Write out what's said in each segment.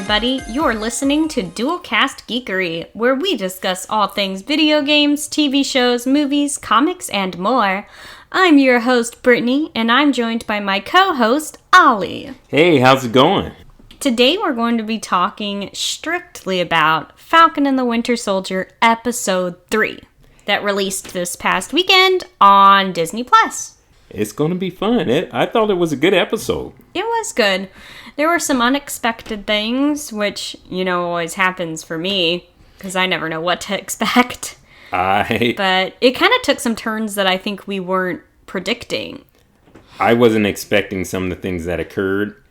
everybody. You're listening to Dualcast Geekery, where we discuss all things video games, TV shows, movies, comics, and more. I'm your host, Britny, and I'm joined by my co-host, Oli. Hey, how's it going? Today we're going to be talking strictly about Falcon and the Winter Soldier Episode 3 that released this past weekend on Disney+. It's going to be fun. I thought it was a good episode. It was good. There were some unexpected things, which, always happens for me, because I never know what to expect. But it kind of took some turns that I think we weren't predicting. I wasn't expecting some of the things that occurred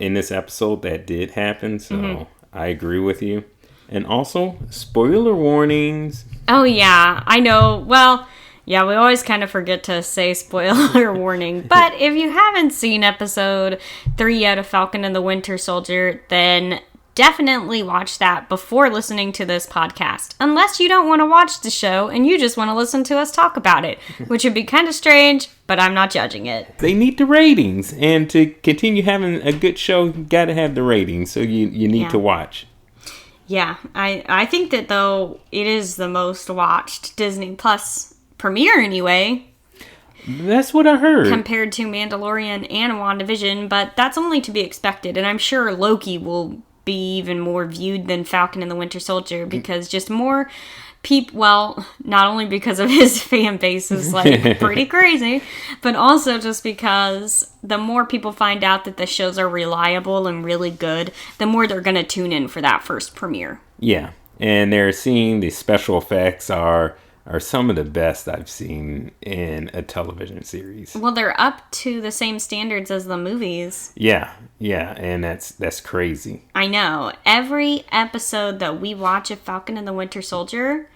in this episode that did happen, so I agree with you. And also, spoiler warnings. Oh, yeah, I know. Well, yeah, we always kind of forget to say spoiler warning. But if you haven't seen episode 3 yet of Falcon and the Winter Soldier, then definitely watch that before listening to this podcast. Unless you don't want to watch the show and you just want to listen to us talk about it, which would be kind of strange, but I'm not judging it. They need the ratings. And to continue having a good show, you got to have the ratings. So you need to watch. Yeah, I think that, though, it is the most watched Disney Plus premiere anyway. That's what I heard. Compared to Mandalorian and WandaVision, but that's only to be expected. And I'm sure Loki will be even more viewed than Falcon and the Winter Soldier because just more people, well, not only because of his fan base is like pretty crazy, but also just because the more people find out that the shows are reliable and really good, the more they're going to tune in for that first premiere. Yeah, and they're seeing the special effects are some of the best I've seen in a television series. Well, they're up to the same standards as the movies. Yeah, and that's crazy. I know. Every episode that we watch of Falcon and the Winter Soldier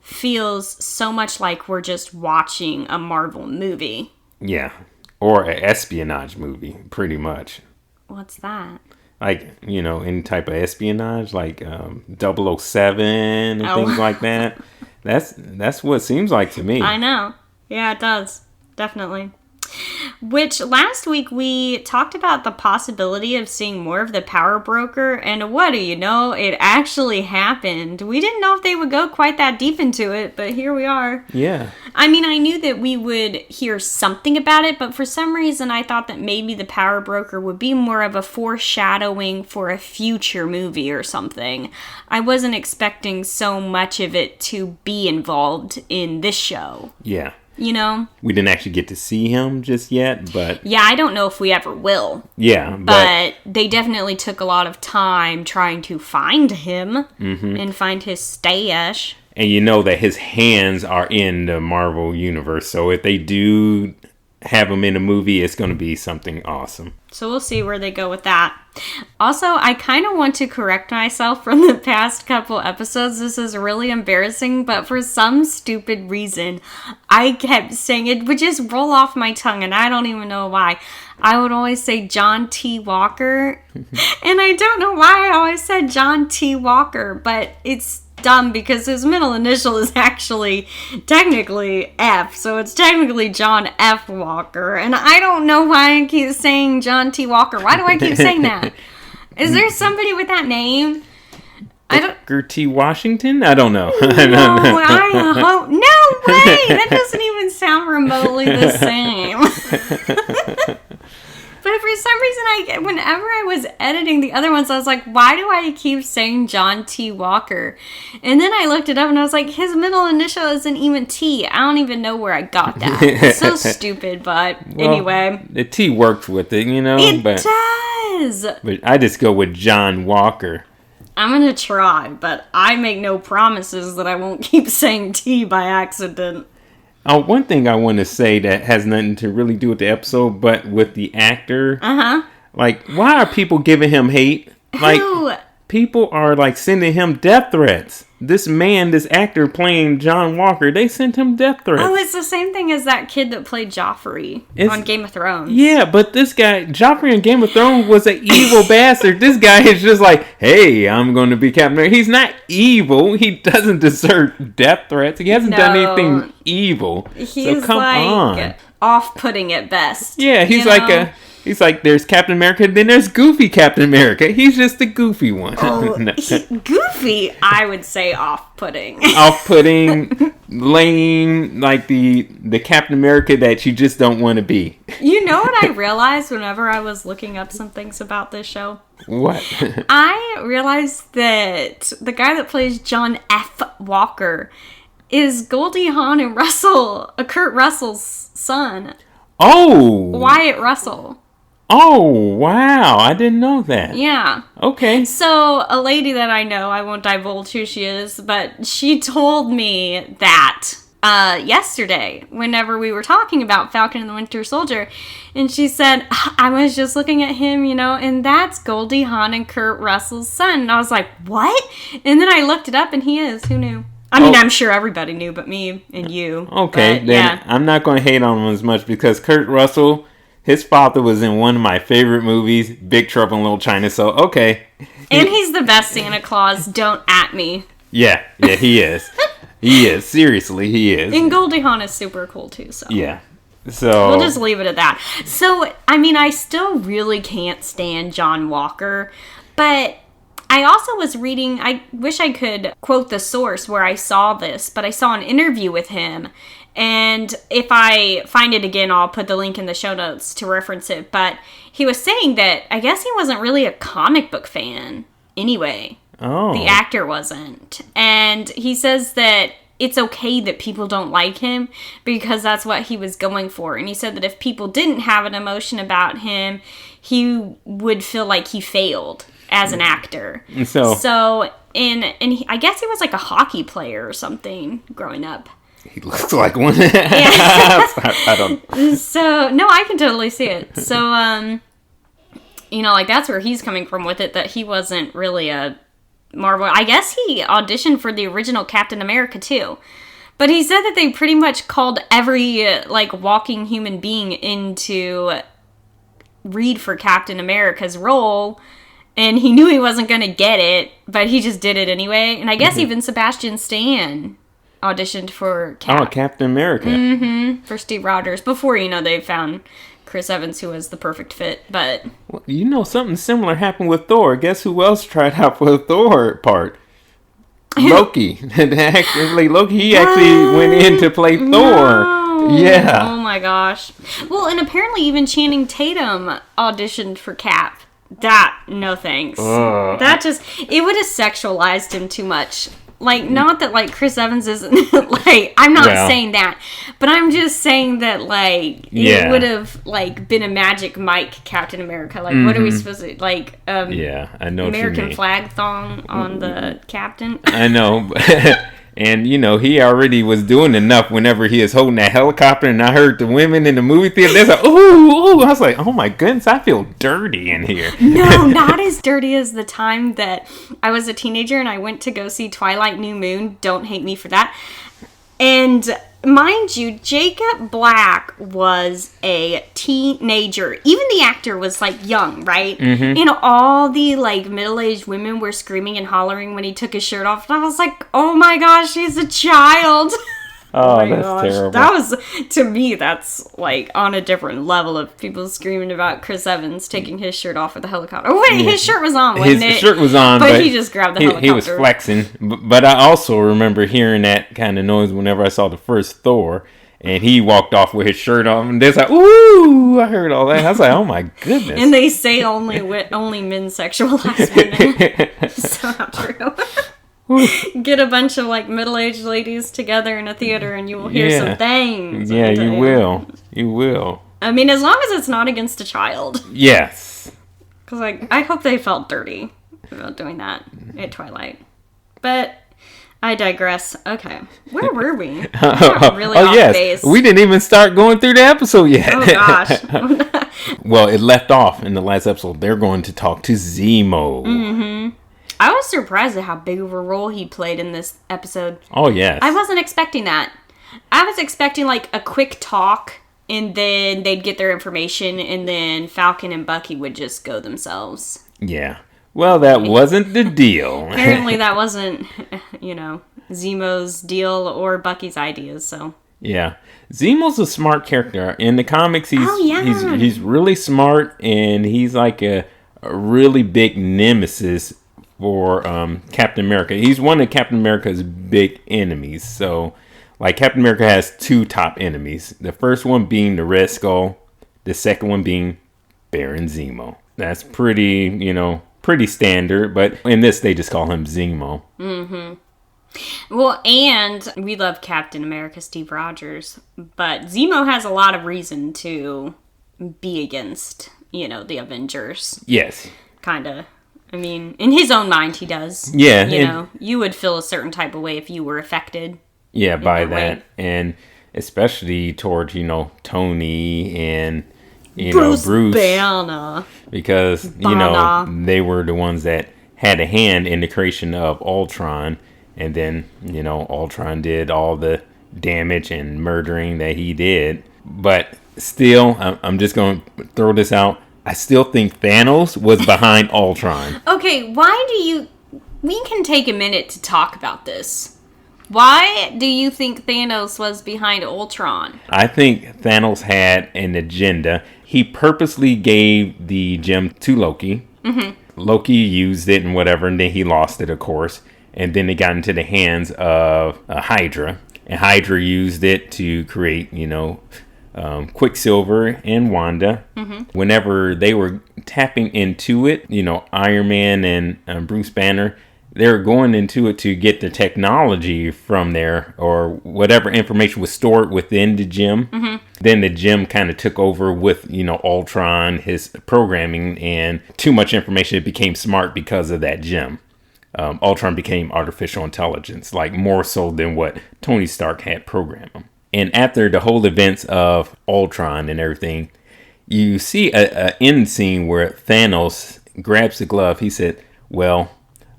feels so much like we're just watching a Marvel movie. Yeah, or an espionage movie, pretty much. What's that? Like, any type of espionage, like 007 and things like that. That's what it seems like to me. I know. Yeah, it does. Definitely. Which, last week we talked about the possibility of seeing more of the Power Broker, and what do you know? It actually happened. We didn't know if they would go quite that deep into it, but here we are. Yeah. I mean, I knew that we would hear something about it, but for some reason I thought that maybe the Power Broker would be more of a foreshadowing for a future movie or something. I wasn't expecting so much of it to be involved in this show. Yeah. We didn't actually get to see him just yet, but... Yeah, I don't know if we ever will. Yeah, but they definitely took a lot of time trying to find him and find his stash. And you know that his hands are in the Marvel Universe, so if they do have him in a movie, it's going to be something awesome. So we'll see where they go with that. Also, I kind of want to correct myself from the past couple episodes. This is really embarrassing, but for some stupid reason, I kept saying it would just roll off my tongue, and I don't even know why. I would always say John T. Walker, and I don't know why I always said John T. Walker, but it's dumb because his middle initial is actually technically F, so it's technically John F. Walker, and I don't know why I keep saying John T. Walker. Why do I keep saying that? Is there somebody with that name? Booker T. Washington? I don't know. No, I hope. No way! That doesn't even sound remotely the same. But for some reason, whenever I was editing the other ones, I was like, why do I keep saying John T. Walker? And then I looked it up and I was like, his middle initial isn't even T. I don't even know where I got that. It's so stupid, but anyway. The T worked with it, It does! But I just go with John Walker. I'm going to try, but I make no promises that I won't keep saying T by accident. One thing I want to say that has nothing to really do with the episode, but with the actor. Like, why are people giving him hate? Like, Who? People are, like, sending him death threats. This actor playing John Walker, they sent him death threats. Oh, it's the same thing as that kid that played Joffrey on Game of Thrones. Yeah, but this guy, Joffrey in Game of Thrones was an evil bastard. This guy is just like, hey, I'm going to be Captain. He's not evil. He doesn't deserve death threats. He hasn't done anything evil. He's so come on. Off-putting at best. Yeah, he's like He's like, there's Captain America, then there's Goofy Captain America. He's just the goofy one. Oh, goofy, I would say off-putting. Off-putting, lame, like the Captain America that you just don't want to be. You know what I realized whenever I was looking up some things about this show? What? I realized that the guy that plays John F. Walker is Goldie Hawn and Kurt Russell's son. Oh! Wyatt Russell. Oh, wow. I didn't know that. Yeah. Okay. So, a lady that I know, I won't divulge who she is, but she told me that yesterday, whenever we were talking about Falcon and the Winter Soldier, and she said, I was just looking at him, and that's Goldie Hawn and Kurt Russell's son. And I was like, what? And then I looked it up, and he is. Who knew? I mean, I'm sure everybody knew but me and you. Okay, but, then yeah. I'm not going to hate on him as much because Kurt Russell, his father was in one of my favorite movies, Big Trouble in Little China, so okay. And he's the best Santa Claus, don't at me. Yeah, he is. He is. Seriously, he is. And Goldie Hawn is super cool too, so. Yeah. So we'll just leave it at that. So, I mean, I still really can't stand John Walker, but I also was reading, I wish I could quote the source where I saw this, but I saw an interview with him, and if I find it again, I'll put the link in the show notes to reference it, but he was saying that I guess he wasn't really a comic book fan anyway. Oh. The actor wasn't. And he says that it's okay that people don't like him because that's what he was going for. And he said that if people didn't have an emotion about him, he would feel like he failed as an actor. So I guess he was like a hockey player or something growing up. He looks like one. Yeah. I don't. So, no, I can totally see it. So, like that's where he's coming from with it, that he wasn't really a Marvel. I guess he auditioned for the original Captain America too. But he said that they pretty much called every, walking human being in to read for Captain America's role. And he knew he wasn't going to get it, but he just did it anyway. And I guess even Sebastian Stan auditioned for Captain America. For Steve Rogers. Before, they found Chris Evans, who was the perfect fit. But well, something similar happened with Thor. Guess who else tried out for the Thor part? Loki. Loki, he actually went in to play Thor. No. Yeah. Oh my gosh. Well, and apparently even Channing Tatum auditioned for Cap. No thanks. It would have sexualized him too much. Not that, Chris Evans isn't, I'm not saying that, but I'm just saying that, it would have, been a Magic Mike Captain America. What are we supposed to, yeah, I know American flag thong on the captain? I know. And, he already was doing enough whenever he was holding that helicopter, and I heard the women in the movie theater, they're like, ooh. I was like, oh my goodness, I feel dirty in here. No, not as dirty as the time that I was a teenager and I went to go see Twilight New Moon. Don't hate me for that. And mind you, Jacob Black was a teenager. Even the actor was, young, right? Mm-hmm. All the, middle-aged women were screaming and hollering when he took his shirt off. And I was like, oh my gosh, he's a child. Oh my gosh. Terrible. That was, to me, that's, on a different level of people screaming about Chris Evans taking his shirt off with the helicopter. Oh, wait, his shirt was on, wasn't it? His shirt was on, but he just grabbed the helicopter. He was flexing. But I also remember hearing that kind of noise whenever I saw the first Thor, and he walked off with his shirt off, and they're like, ooh, I heard all that. I was like, oh my goodness. And they say only men sexualize women. It's not true. Get a bunch of middle-aged ladies together in a theater and you will hear some things. Yeah, you will. You will. I mean, as long as it's not against a child. Yes. Because I hope they felt dirty about doing that at Twilight. But I digress. Okay. Where were we? We got really off base. We didn't even start going through the episode yet. Oh gosh. Well, it left off in the last episode. They're going to talk to Zemo. Mm-hmm. I was surprised at how big of a role he played in this episode. Oh, yes. I wasn't expecting that. I was expecting, a quick talk, and then they'd get their information, and then Falcon and Bucky would just go themselves. Yeah. Well, that wasn't the deal. Apparently that wasn't, Zemo's deal or Bucky's ideas, so. Yeah. Zemo's a smart character. In the comics, he's really smart, and he's like a really big nemesis for Captain America. He's one of Captain America's big enemies. So, like, Captain America has two top enemies. The first one being the Red Skull. The second one being Baron Zemo. That's pretty standard. But in this, they just call him Zemo. Mm-hmm. Well, and we love Captain America, Steve Rogers, but Zemo has a lot of reason to be against, the Avengers. Yes. Kind of. I mean, in his own mind, he does. Yeah. You would feel a certain type of way if you were affected. Yeah, by that. And especially towards, Tony and, Bruce. Banner. Because, they were the ones that had a hand in the creation of Ultron. And then, Ultron did all the damage and murdering that he did. But still, I'm just going to throw this out. I still think Thanos was behind Ultron. Okay, we can take a minute to talk about this. Why do you think Thanos was behind Ultron? I think Thanos had an agenda. He purposely gave the gem to Loki. Mm-hmm. Loki used it and whatever, and then he lost it, of course. And then it got into the hands of Hydra. And Hydra used it to create, Quicksilver and Wanda. Mm-hmm. Whenever they were tapping into it, Iron Man and Bruce Banner, they were going into it to get the technology from there, or whatever information was stored within the gem. Mm-hmm. Then the gem kind of took over with, Ultron, his programming, and too much information. It became smart because of that gem. Ultron became artificial intelligence, like more so than what Tony Stark had programmed him. And after the whole events of Ultron and everything, you see a end scene where Thanos grabs the glove. He said, well,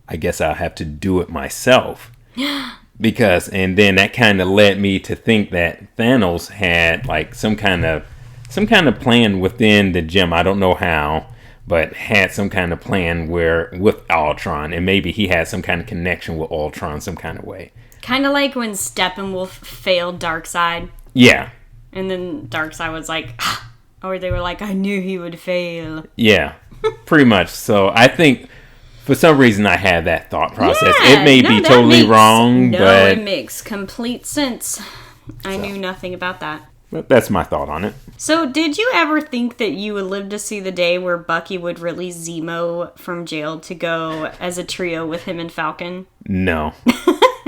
I guess I'll have to do it myself. And then that kind of led me to think that Thanos had like some kind of plan within the gem. I don't know how, but had some kind of plan with Ultron, and maybe he had some kind of connection with Ultron some kind of way. Kind of like when Steppenwolf failed Darkseid. Yeah. And then Darkseid was like, or they were like, I knew he would fail. Yeah, pretty much. So I think for some reason I had that thought process. Yeah, it may be totally wrong, but it makes complete sense. I knew nothing about that. But that's my thought on it. So, did you ever think that you would live to see the day where Bucky would release Zemo from jail to go as a trio with him and Falcon? No.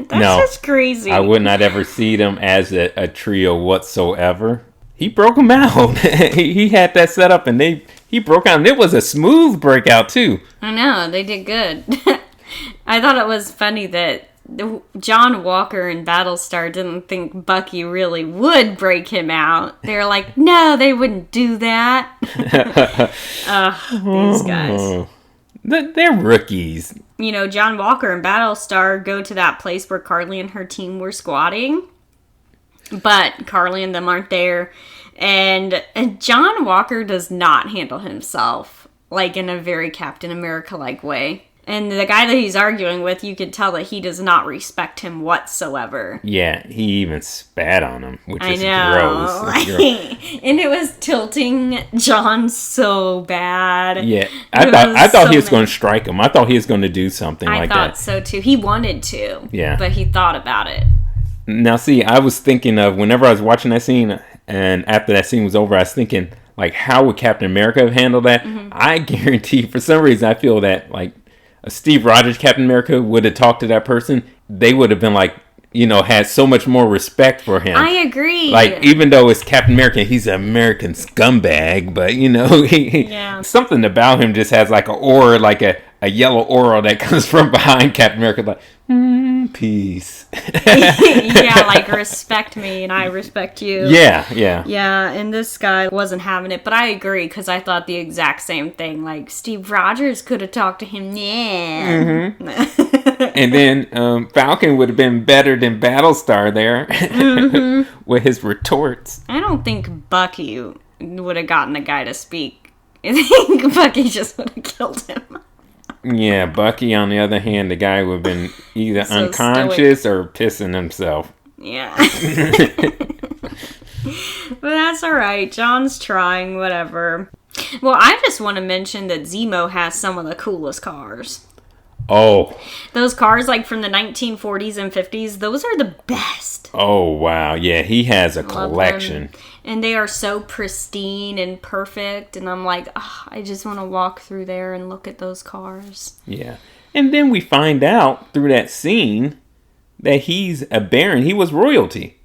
That's just crazy. I would not ever see them as a trio whatsoever. He broke them out. he had that set up, and he broke out. And it was a smooth breakout, too. I know. They did good. I thought it was funny that John Walker and Battlestar didn't think Bucky really would break him out. They were like, no, they wouldn't do that. These guys. They're rookies. John Walker and Battlestar go to that place where Karli and her team were squatting. But Karli and them aren't there. And John Walker does not handle himself like in a very Captain America-like way. And the guy that he's arguing with, you could tell that he does not respect him whatsoever. Yeah, he even spat on him, which is gross. And it was tilting John so bad. Yeah, I thought he was going to strike him. I thought he was going to do something like that. I thought so too. He wanted to. Yeah. But he thought about it. Now, see, I was thinking of whenever I was watching that scene, and after that scene was over, I was thinking, like, how would Captain America have handled that? Mm-hmm. I guarantee, for some reason, I feel that, like, Steve Rogers, Captain America, would have talked to that person, they would have been like, had so much more respect for him. I agree. Like, even though it's Captain America, he's an American scumbag, but, something about him just has like an aura, like a yellow aura that comes from behind Captain America, like, peace. Yeah, like, respect me and I respect you. Yeah. Yeah, and this guy wasn't having it, but I agree, because I thought the exact same thing. Like, Steve Rogers could have talked to him. Yeah. Mm-hmm. And then Falcon would have been better than Battlestar there with his retorts. I don't think Bucky would have gotten the guy to speak. I think Bucky just would have killed him. Yeah, Bucky, on the other hand, the guy would have been either unconscious or pissing himself. Yeah. But that's alright. John's trying, whatever. Well, I just want to mention that Zemo has some of the coolest cars. Oh. Those cars, like, from the 1940s and 50s, those are the best. Oh, wow. Yeah, he has a collection. And they are so pristine and perfect. And I'm like, oh, I just want to walk through there and look at those cars. Yeah. And then we find out through that scene that he's a baron. He was royalty.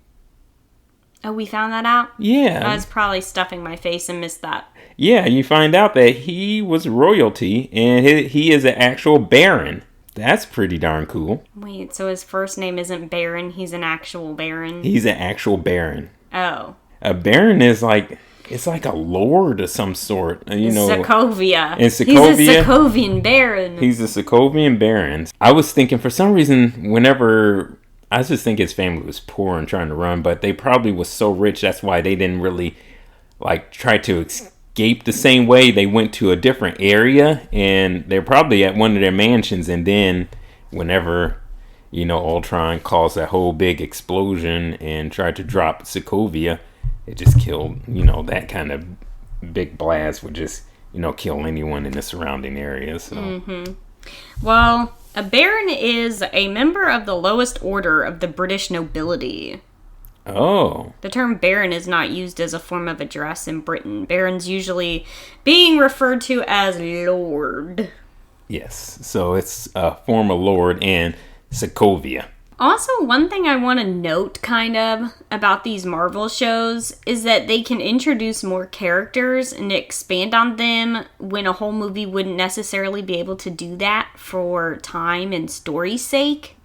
Oh, we found that out? Yeah. I was probably stuffing my face and missed that. Yeah, you find out that he was royalty and he is an actual baron. That's pretty darn cool. Wait, so his first name isn't Baron, he's an actual baron? He's an actual baron. Oh. A baron is like, it's like a lord of some sort, you know. Sokovia. In Sokovia. He's a Sokovian baron. He's a Sokovian baron. I was thinking for some reason, whenever, I just think his family was poor and trying to run, but they probably was so rich, that's why they didn't really, like, try to escape the same way. They went to a different area, and they're probably at one of their mansions, and then whenever, you know, Ultron caused that whole big explosion and tried to drop Sokovia, it just killed, you know, that kind of big blast would just, you know, kill anyone in the surrounding area. So. Mm-hmm. Well, a baron is a member of the lowest order of the British nobility. Oh. The term baron is not used as a form of address in Britain. Barons usually being referred to as lord. Yes, so it's a former lord and Sokovia. Also, one thing I want to note, kind of, about these Marvel shows is that they can introduce more characters and expand on them when a whole movie wouldn't necessarily be able to do that for time and story's sake.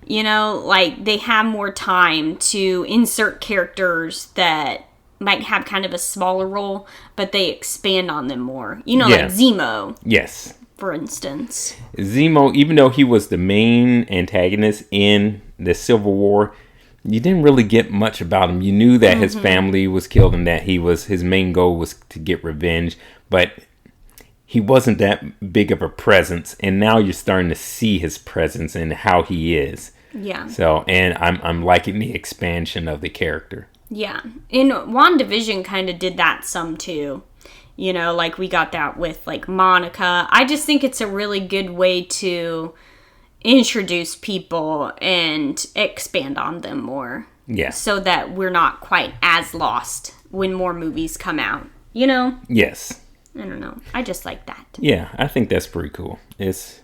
You know, like, they have more time to insert characters that might have kind of a smaller role, but they expand on them more. You know, like Zemo. Yes. For instance. Zemo, even though he was the main antagonist in the Civil War, you didn't really get much about him. You knew that his family was killed and that his main goal was to get revenge, but he wasn't that big of a presence, and now you're starting to see his presence and how he is. Yeah. So, and I'm liking the expansion of the character. Yeah. And WandaVision kind of did that some too. You know, like we got that with like Monica. I just think it's a really good way to introduce people and expand on them more. Yeah. So that we're not quite as lost when more movies come out. You know? Yes. I don't know. I just like that. Yeah, I think that's pretty cool. It's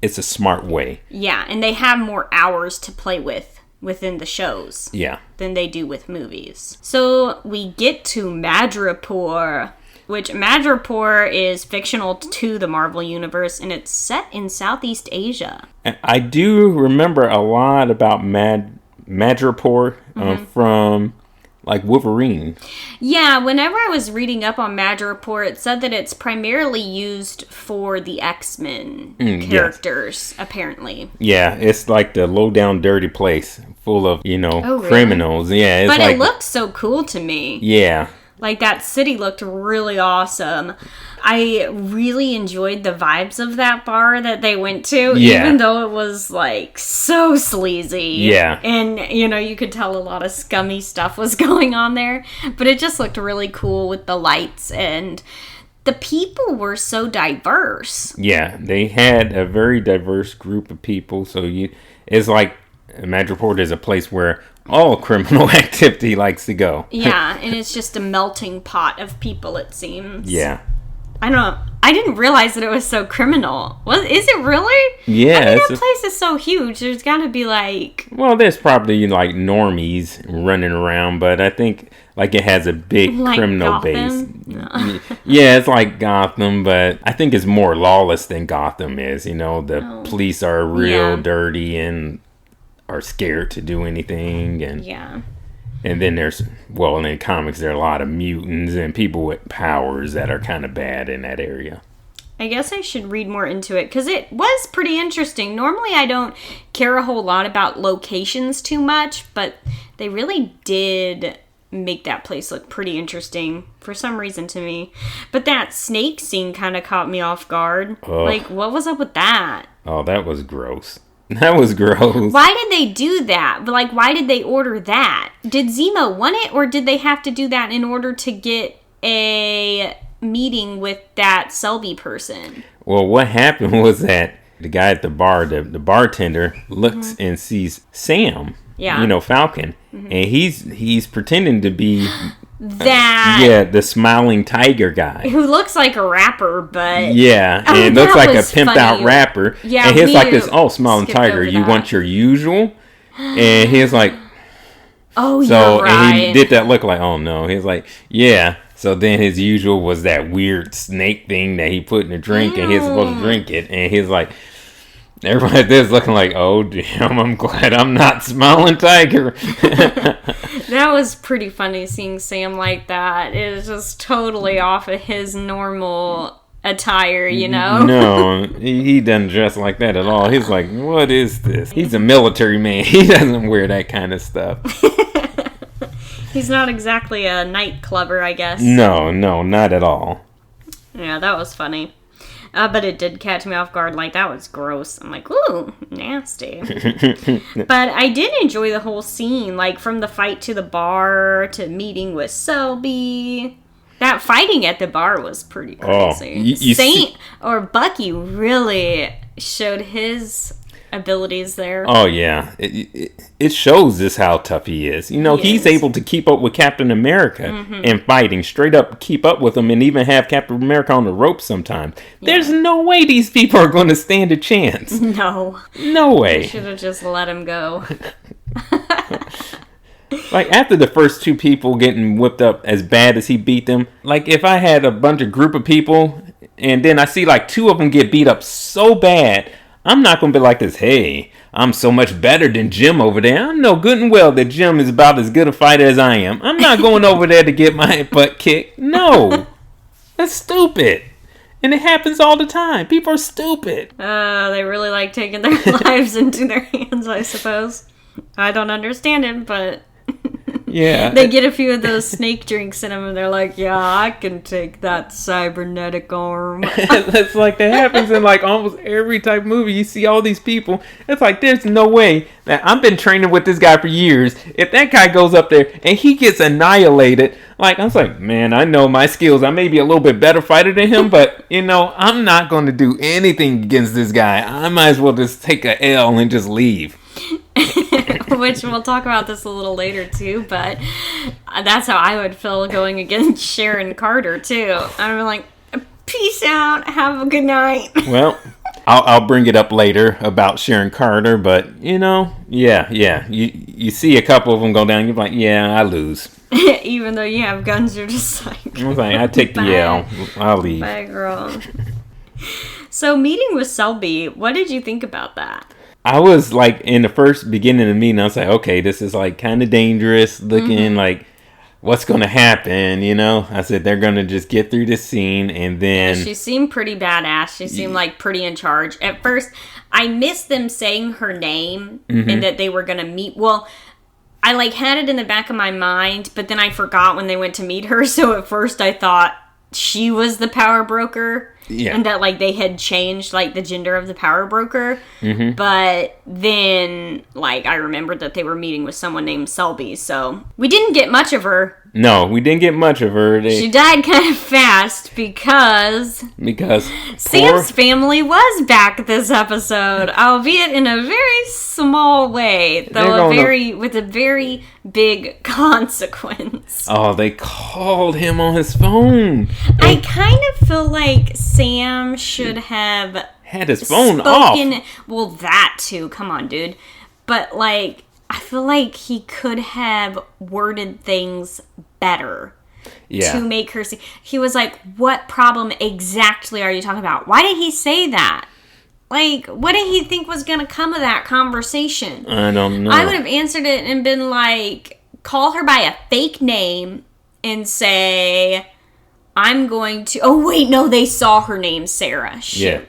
a smart way. Yeah, and they have more hours to play with within the shows. Yeah. Than they do with movies. So we get to Madripoor, which Madripoor is fictional to the Marvel Universe, and it's set in Southeast Asia. I do remember a lot about Madripoor from, like, Wolverine. Yeah, whenever I was reading up on Madripoor, it said that it's primarily used for the X-Men characters, apparently. Yeah, it's like the low-down dirty place full of, you know, criminals. Yeah, but it looked so cool to me. Yeah. Like, that city looked really awesome. I really enjoyed the vibes of that bar that they went to, even though it was, like, so sleazy. Yeah. And, you know, you could tell a lot of scummy stuff was going on there. But it just looked really cool with the lights, and the people were so diverse. Yeah, they had a very diverse group of people, so it's like Madripoor is a place where all criminal activity likes to go. Yeah, and it's just a melting pot of people, it seems. Yeah. I don't know. I didn't realize that it was so criminal. Is it really? Yeah. I mean, that place is so huge. There's got to be like... Well, there's probably like normies running around, but I think like it has a big like criminal Gotham? base. No. Yeah, it's like Gotham, but I think it's more lawless than Gotham is. You know, the police are real dirty and are scared to do anything, and and then there's in comics there are a lot of mutants and people with powers that are kind of bad in that area. I guess I should read more into it because it was pretty interesting. Normally I don't care a whole lot about locations too much, but they really did make that place look pretty interesting for some reason to me. But that snake scene kind of caught me off guard. Like, what was up with that? Oh, that was gross. That was gross. Why did they do that? But, like, why did they order that? Did Zemo want it, or did they have to do that in order to get a meeting with that Selby person? Well, what happened was that the guy at the bar, the bartender, looks and sees Sam, Falcon, and he's pretending to be the smiling tiger guy who looks like a rapper, but and looks like a pimped out rapper. Yeah, and he's like this. Oh, smiling tiger, you want your usual? And he's like, oh, you're right. And he did that look like, oh no. He's like, yeah. So then his usual was that weird snake thing that he put in a drink, and he's supposed to drink it, and he's like. Everybody there's looking like, oh damn, I'm glad I'm not smiling tiger. That was pretty funny seeing Sam like that. It was just totally off of his normal attire, No, he doesn't dress like that at all. He's like, what is this? He's a military man. He doesn't wear that kind of stuff. He's not exactly a nightclubber, I guess. No, not at all. Yeah, that was funny. But it did catch me off guard. Like, that was gross. I'm like, ooh, nasty. But I did enjoy the whole scene. Like, from the fight to the bar to meeting with Selby. That fighting at the bar was pretty crazy. Bucky really showed his abilities there. Oh, yeah. It shows this how tough he is. He's able to keep up with Captain America and fighting. Straight up keep up with him and even have Captain America on the ropes sometimes. Yeah. There's no way these people are going to stand a chance. No. No way. They should have just let him go. Like, after the first two people getting whipped up as bad as he beat them, like, if I had a group of people and then I see, like, two of them get beat up so bad, I'm not going to be like this, hey, I'm so much better than Jim over there. I know good and well that Jim is about as good a fighter as I am. I'm not going over there to get my butt kicked. No. That's stupid. And it happens all the time. People are stupid. They really like taking their lives into their hands, I suppose. I don't understand it, but... Yeah. They get a few of those snake drinks in them and they're like, yeah, I can take that cybernetic arm. That's like that happens in like almost every type of movie. You see all these people. It's like, there's no way that I've been training with this guy for years. If that guy goes up there and he gets annihilated, like, I was like, man, I know my skills. I may be a little bit better fighter than him, but, I'm not going to do anything against this guy. I might as well just take a L and just leave. Which we'll talk about this a little later too, but that's how I would feel going against Sharon Carter too. I'm like, peace out, have a good night. Well, I'll bring it up later about Sharon Carter, but yeah. You see a couple of them go down, you're like, yeah, I lose. Even though you have guns, you're just like, I was like, I take the L, I'll leave. Bye, girl. So, meeting with Selby, what did you think about that? I was like, in the first beginning of the meeting, I was like, okay, this is like kind of dangerous looking, like, what's going to happen, I said, they're going to just get through this scene, and then... Yeah, she seemed pretty badass. She seemed like pretty in charge. At first, I missed them saying her name, and that they were going to meet... Well, I like had it in the back of my mind, but then I forgot when they went to meet her, so at first I thought she was the power broker. Yeah. And that, like, they had changed, like, the gender of the power broker. But then, like, I remembered that they were meeting with someone named Selby. So, we didn't get much of her. No, we didn't get much of her. She died kind of fast because Sam's family was back this episode, albeit in a very small way, though with a very big consequence. Oh, they called him on his phone. I kind of feel like Sam should have had his phone off. Well, that too. Come on, dude. But like, I feel like he could have worded things better to make her see. He was like, what problem exactly are you talking about? Why did he say that? Like, what did he think was going to come of that conversation? I don't know. I would have answered it and been like, call her by a fake name and say, I'm going to... Oh, wait, no, they saw her name, Sarah. Shoot. Yeah.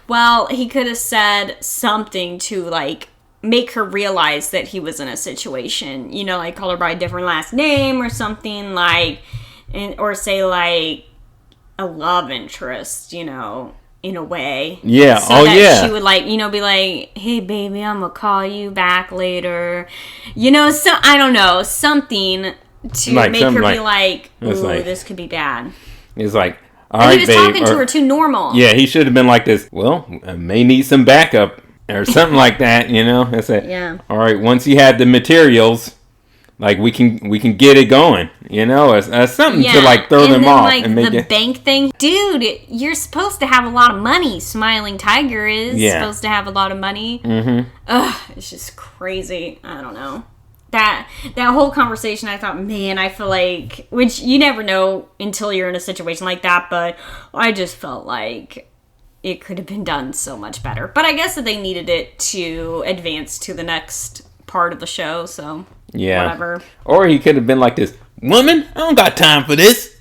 Well, he could have said something to, like, make her realize that he was in a situation, like call her by a different last name or something, like, or say like a love interest, in a way. Yeah. So that she would like, you know, be like, hey baby, I'm gonna call you back later. You know, so I don't know, something to like, make her be like, ooh, this could be bad. It's like, all right, babe. He was talking to her too normal. Yeah, he should have been like this. Well, I may need some backup or something like that, you know. That's it. Yeah. All right, once you have the materials, like we can get it going, you know, as something to like throw them off like, and make the bank thing, dude. You're supposed to have a lot of money. Smiling Tiger is supposed to have a lot of money. Mm-hmm. Ugh, it's just crazy. I don't know. That whole conversation, I thought, man, I feel like, which you never know until you're in a situation like that, but I just felt like it could have been done so much better. But I guess that they needed it to advance to the next part of the show, so whatever. Or he could have been like this, woman, I don't got time for this.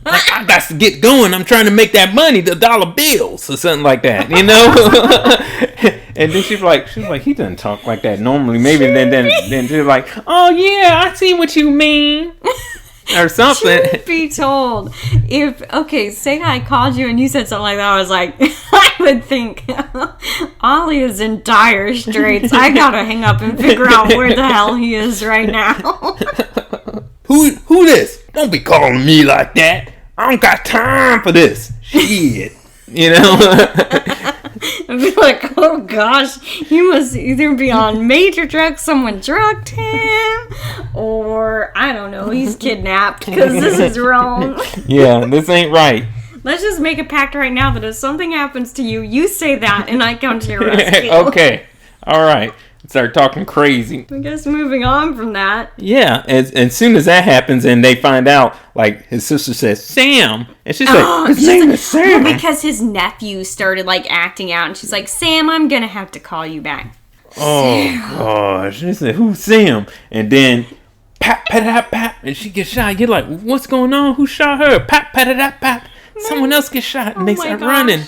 I got to get going. I'm trying to make that money, the dollar bills, or something like that, you know? And then she's like, he doesn't talk like that normally. Maybe then she's like, oh yeah, I see what you mean. Or something. Truth be told, say I called you and you said something like that, I was like, I would think, Oli is in dire straits. I gotta hang up and figure out where the hell he is right now. Who this? Don't be calling me like that. I don't got time for this. Shit. You know? I'd be like, oh gosh, he must either be on major drugs, someone drugged him, or I don't know, he's kidnapped because this is wrong. Yeah, this ain't right. Let's just make a pact right now that if something happens to you, you say that and I come to your rescue. Okay, all right. Start talking crazy. I guess moving on from that. Yeah, as soon as that happens and they find out, like, his sister says, Sam. And she's like, his name is Sam. Well, because his nephew started, like, acting out. And she's like, Sam, I'm going to have to call you back. Oh, Sam. Gosh. She said, who's Sam? And then, pap, pat, pap, and she gets shot. You're like, what's going on? Who shot her? Pap, pat, pap. Someone else gets shot. And they start running.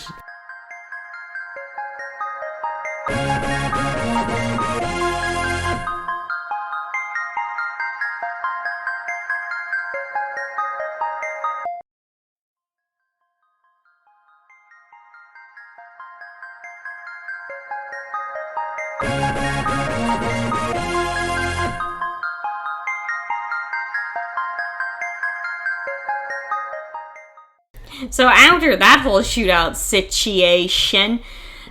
So after that whole shootout situation,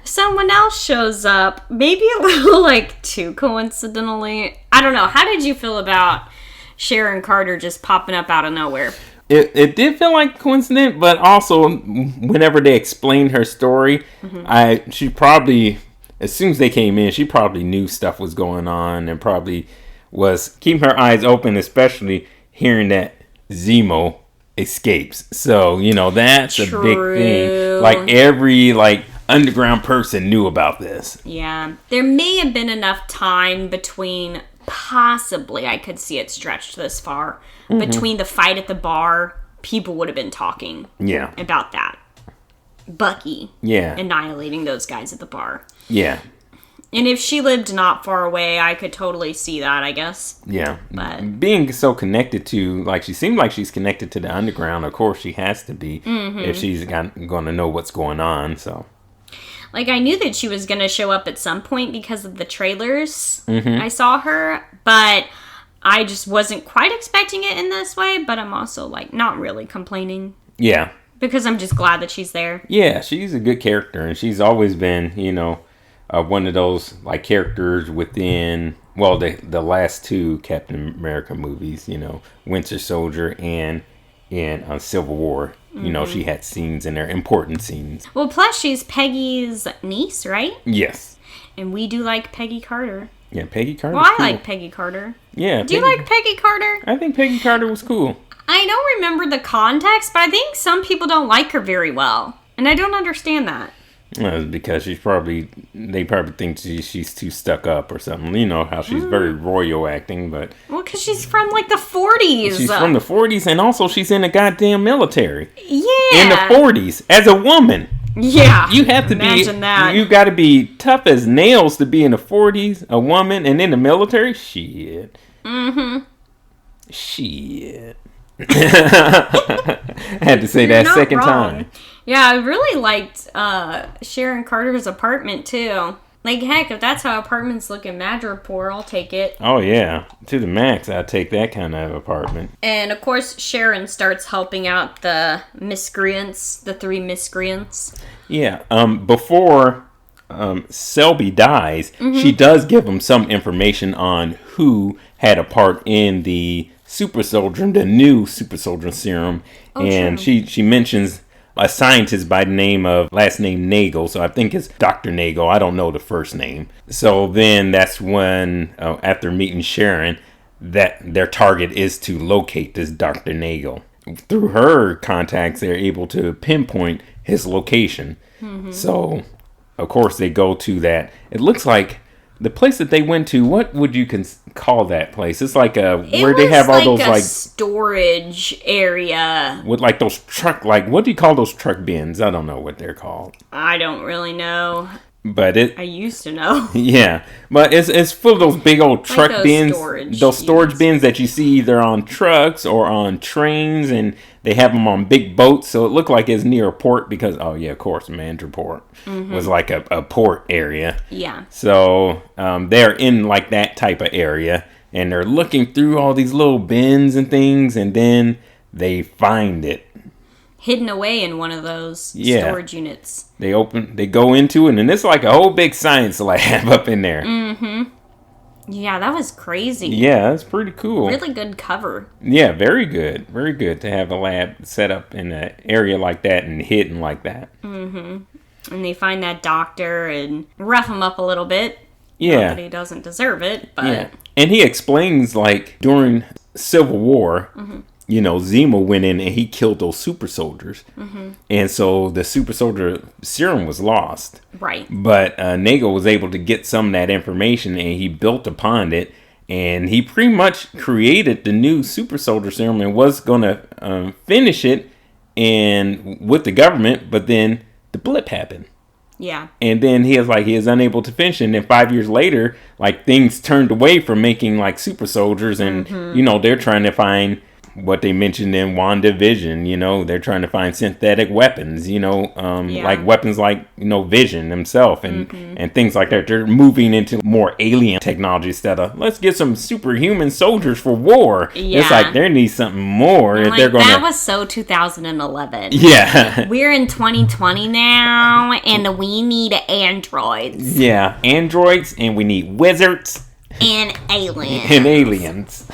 someone else shows up, maybe a little like too coincidentally. I don't know. How did you feel about Sharon Carter just popping up out of nowhere? It did feel like coincident, but also whenever they explained her story, she probably, as soon as they came in, she probably knew stuff was going on and probably was keeping her eyes open, especially hearing that Zemo escapes. So, you know, that's a big thing. Like every underground person knew about this. Yeah. There may have been enough time between, possibly I could see it stretched this far, between the fight at the bar, people would have been talking about that. Bucky annihilating those guys at the bar. Yeah. And if she lived not far away, I could totally see that, I guess. Yeah. But being so connected to, like, she seemed like she's connected to the underground. Of course, she has to be if she's going to know what's going on, so. Like, I knew that she was going to show up at some point because of the trailers. I saw her, but I just wasn't quite expecting it in this way, but I'm also, like, not really complaining. Yeah. Because I'm just glad that she's there. Yeah, she's a good character, and she's always been, you know, one of those like characters within the last two Captain America movies, you know, Winter Soldier and in Civil War. You know, she had scenes in there, important scenes. Well, plus she's Peggy's niece, right? Yes. And we do like Peggy Carter. Yeah, Peggy Carter. Well, I like Peggy Carter. Yeah. Do you like Peggy Carter? I think Peggy Carter was cool. I don't remember the context, but I think some people don't like her very well. And I don't understand that. Because they probably think she's too stuck up or something. You know how she's very royal acting, but well, because she's from like the 40s. She's from the 40s, and also she's in the goddamn military. Yeah, in the 40s as a woman. Yeah, you have to imagine that. You got to be tough as nails to be in the 40s, a woman, and in the military. Shit. Shit. I had to say that second time. Yeah, I really liked Sharon Carter's apartment, too. Like, heck, if that's how apartments look in Madripoor, I'll take it. Oh, yeah. To the max, I'd take that kind of apartment. And, of course, Sharon starts helping out the miscreants, the 3 miscreants. Yeah, before Selby dies, she does give him some information on who had a part in the super soldier, the new super soldier serum. And she mentions a scientist by the name of, last name Nagel, so I think it's Dr. Nagel. I don't know the first name. So then that's when, after meeting Sharon, that their target is to locate this Dr. Nagel. Through her contacts, they're able to pinpoint his location. So, of course, they go to that. It looks like the place that they went to, what would you call that place? It's like where they have all those like storage area with like those truck, like what do you call those truck bins? I don't know what they're called. I don't really know. But I used to know. Yeah, but it's full of those big old truck like bins, those storage bins that you see either on trucks or on trains, and they have them on big boats. So it looked like it's near a port because, oh yeah, of course, Madripoor was like a port area. Yeah. So they're in like that type of area, and they're looking through all these little bins and things, and then they find it. Hidden away in one of those storage units. They go into it, and it's like a whole big science lab up in there. Yeah, that was crazy. Yeah, that's pretty cool. Really good cover. Yeah, very good. Very good to have a lab set up in an area like that and hidden like that. And they find that doctor and rough him up a little bit. Yeah. Not that he doesn't deserve it, but... Yeah. And he explains, like, during Civil War... You know, Zemo went in and he killed those super soldiers. And so the super soldier serum was lost. Right. But Nagel was able to get some of that information and he built upon it. And he pretty much created the new super soldier serum and was going to finish it and with the government. But then the blip happened. Yeah. And then he is unable to finish it. And then 5 years later, like things turned away from making like super soldiers. And, you know, they're trying to find... what they mentioned in WandaVision, you know, they're trying to find synthetic weapons, you know, like weapons like, you know, Vision himself and things like that. They're moving into more alien technology instead of, let's get some superhuman soldiers for war. Yeah. It's like there needs something more. If they're gonna... That was so 2011. Yeah. We're in 2020 now, and we need androids. Yeah, androids, and we need wizards. And aliens. And aliens.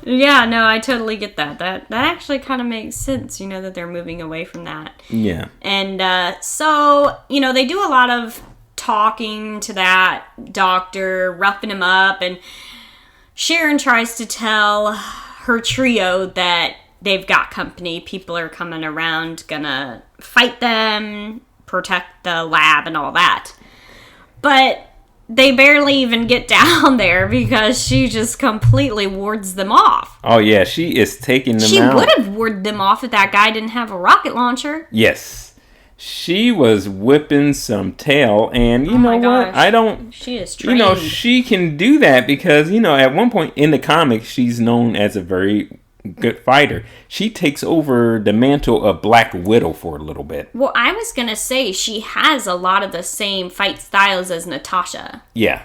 Yeah, no, I totally get that. That actually kind of makes sense, you know, that they're moving away from that. Yeah. And so, you know, they do a lot of talking to that doctor, roughing him up, and Sharon tries to tell her trio that they've got company. People are coming around, gonna fight them, protect the lab, and all that. But... they barely even get down there because she just completely wards them off. Oh, yeah. She is taking them out. She would have warded them off if that guy didn't have a rocket launcher. Yes. She was whipping some tail. And you know what? I don't... she is trained. You know, she can do that because, you know, at one point in the comics, she's known as a very... good fighter. She takes over the mantle of Black Widow for a little bit. Well, I was gonna say she has a lot of the same fight styles as Natasha. Yeah.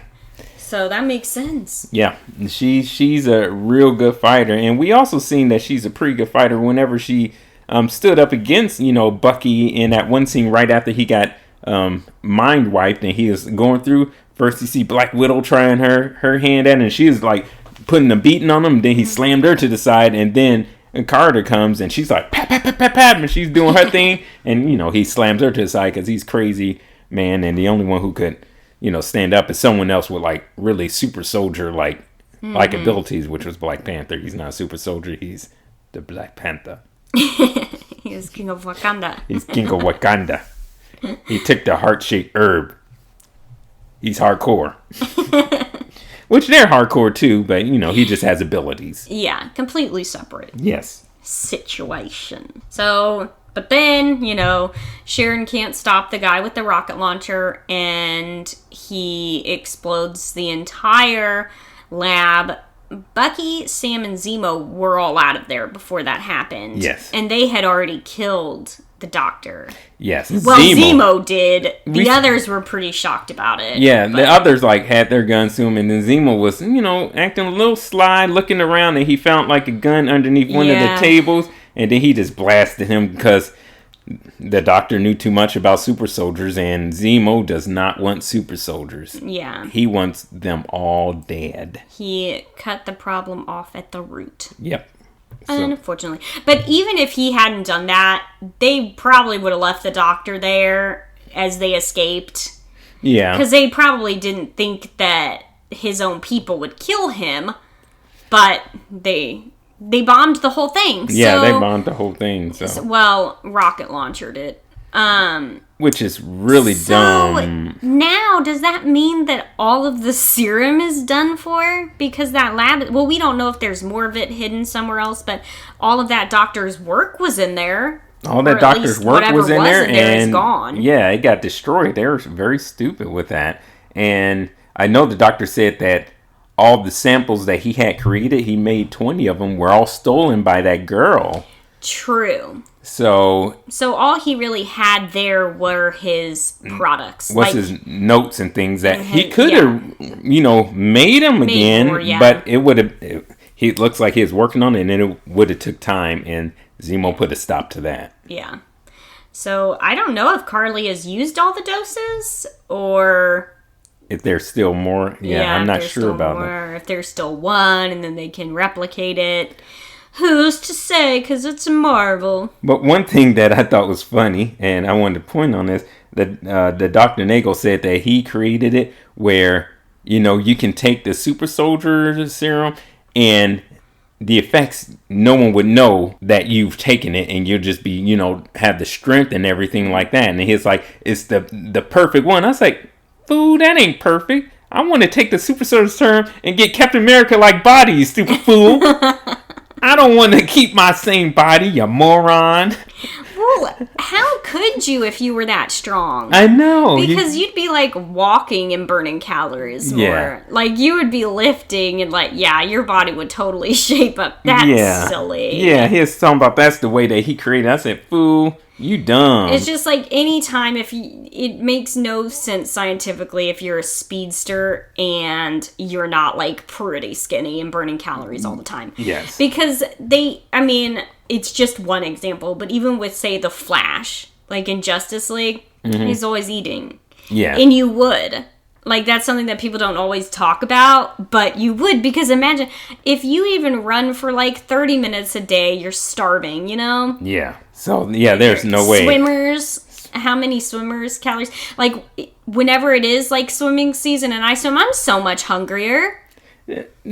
So that makes sense. Yeah. She's a real good fighter. And we also seen that she's a pretty good fighter whenever she stood up against, you know, Bucky in that one scene right after he got mind wiped and he was going through. First you see Black Widow trying her hand at it, and she was like putting a beating on him. Then he slammed her to the side, and then Carter comes and she's like pat pat pat pat pat, and she's doing her thing, and you know he slams her to the side because he's crazy, man, and the only one who could, you know, stand up is someone else with like really super soldier like abilities, which was Black Panther. He's not a super soldier, he's the Black Panther. He is king of Wakanda. He's king of Wakanda. He took the heart-shaped herb. He's hardcore. Which they're hardcore too, but you know, he just has abilities. Yeah, completely separate. Yes. Situation. So, but then, you know, Sharon can't stop the guy with the rocket launcher, and he explodes the entire lab Bucky, Sam, and Zemo were all out of there before that happened. Yes. And they had already killed the Doctor. Yes. Well, Zemo did. The others were pretty shocked about it. Yeah, the others, like, had their guns to him, and then Zemo was, acting a little sly, looking around, and he found, like, a gun underneath one of the tables, and then he just blasted him because the Doctor knew too much about super soldiers, and Zemo does not want super soldiers. Yeah. He wants them all dead. He cut the problem off at the root. Yep. Unfortunately. But even if he hadn't done that, they probably would have left the Doctor there as they escaped. Yeah. Because they probably didn't think that his own people would kill him, but they bombed the whole thing. Yeah, they bombed the whole thing. So. Well, rocket launchered it. Which is really dumb. Now, does that mean that all of the serum is done for? Because that lab... Well, we don't know if there's more of it hidden somewhere else, but all of that doctor's work was in there. All that doctor's work was in there, and is gone. Yeah, it got destroyed. They were very stupid with that. And I know the doctor said that all the samples that he had created, he made 20 of them, were all stolen by that girl. True. So all he really had there were his products. His notes and things that he could have, made them again, more, yeah. But it would have, he looks like he was working on it, and then it would have took time, and Zemo put a stop to that. Yeah. So I don't know if Karli has used all the doses, or... If there's still more, I'm not sure about that. If there's still one, and then they can replicate it. Who's to say, because it's a Marvel. But one thing that I thought was funny, and I wanted to point on this, that the Dr. Nagel said that he created it where, you can take the super soldier serum, and the effects, no one would know that you've taken it, and you'll just be, have the strength and everything like that. And he's like, it's the perfect one. I was like, fool, that ain't perfect. I want to take the super soldier serum and get Captain America-like body, you stupid fool. I don't want to keep my same body, you moron. Well, how could you if you were that strong? I know. Because you'd be, like, walking and burning calories more. Yeah. Like, you would be lifting and, like, your body would totally shape up. That's silly. Yeah, he was talking about that's the way that he created. I said, fool, you dumb. It's just, like, anytime it makes no sense scientifically if you're a speedster and you're not, like, pretty skinny and burning calories all the time. Yes. Because it's just one example, but even with, say, the Flash, like in Justice League, he's always eating. Yeah. And you would. Like, that's something that people don't always talk about, but you would, because imagine, if you even run for, like, 30 minutes a day, you're starving, Yeah. So, there's no way. Swimmers, how many swimmers, calories? Like, whenever it is, like, swimming season and I swim, I'm so much hungrier.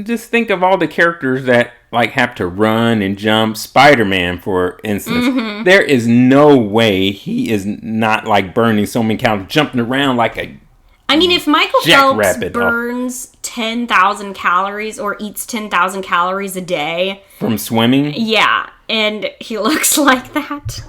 Just think of all the characters that like have to run and jump. Spider-Man, for instance, there is no way he is not like burning so many calories, jumping around like a. I mean, if Michael Phelps burns 10,000 calories or eats 10,000 calories a day from swimming, and he looks like that.